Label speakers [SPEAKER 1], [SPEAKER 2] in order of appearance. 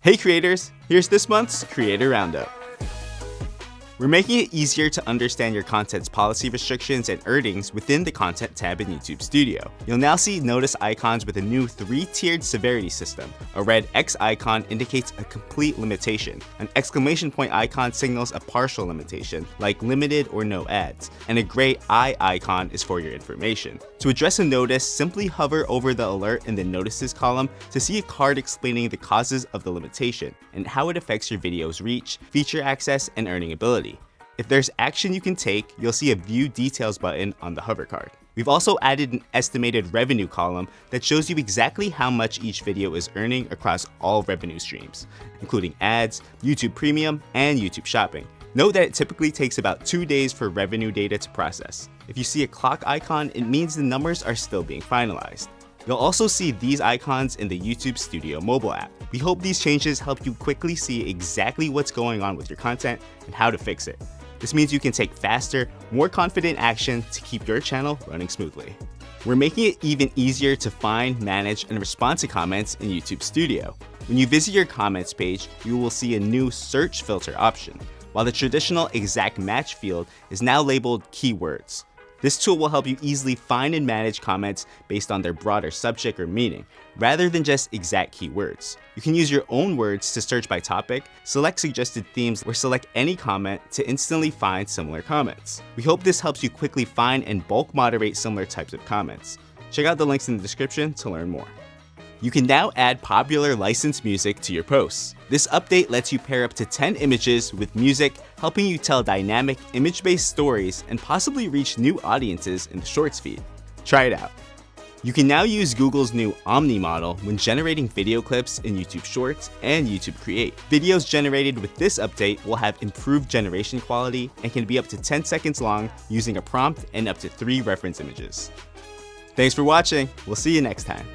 [SPEAKER 1] Hey creators, here's this month's Creator Roundup. We're making it easier to understand your content's policy restrictions and earnings within the Content tab in YouTube Studio. You'll now see notice icons with a new 3-tiered severity system. A red X icon indicates a complete limitation. An exclamation point icon signals a partial limitation, like limited or no ads. And a gray I icon is for your information. To address a notice, simply hover over the alert in the notices column to see a card explaining the causes of the limitation and how it affects your video's reach, feature access, and earning ability. If there's action you can take, you'll see a View Details button on the hover card. We've also added an estimated revenue column that shows you exactly how much each video is earning across all revenue streams, including ads, YouTube Premium, and YouTube Shopping. Note that it typically takes about 2 days for revenue data to process. If you see a clock icon, it means the numbers are still being finalized. You'll also see these icons in the YouTube Studio mobile app. We hope these changes help you quickly see exactly what's going on with your content and how to fix it. This means you can take faster, more confident action to keep your channel running smoothly. We're making it even easier to find, manage, and respond to comments in YouTube Studio. When you visit your comments page, you will see a new search filter option, while the traditional exact match field is now labeled keywords. This tool will help you easily find and manage comments based on their broader subject or meaning, rather than just exact keywords. You can use your own words to search by topic, select suggested themes, or select any comment to instantly find similar comments. We hope this helps you quickly find and bulk moderate similar types of comments. Check out the links in the description to learn more. You can now add popular licensed music to your posts. This update lets you pair up to 10 images with music, helping you tell dynamic, image-based stories and possibly reach new audiences in the Shorts feed. Try it out. You can now use Google's new Omni model when generating video clips in YouTube Shorts and YouTube Create. Videos generated with this update will have improved generation quality and can be up to 10 seconds long using a prompt and up to 3 reference images. Thanks for watching. We'll see you next time.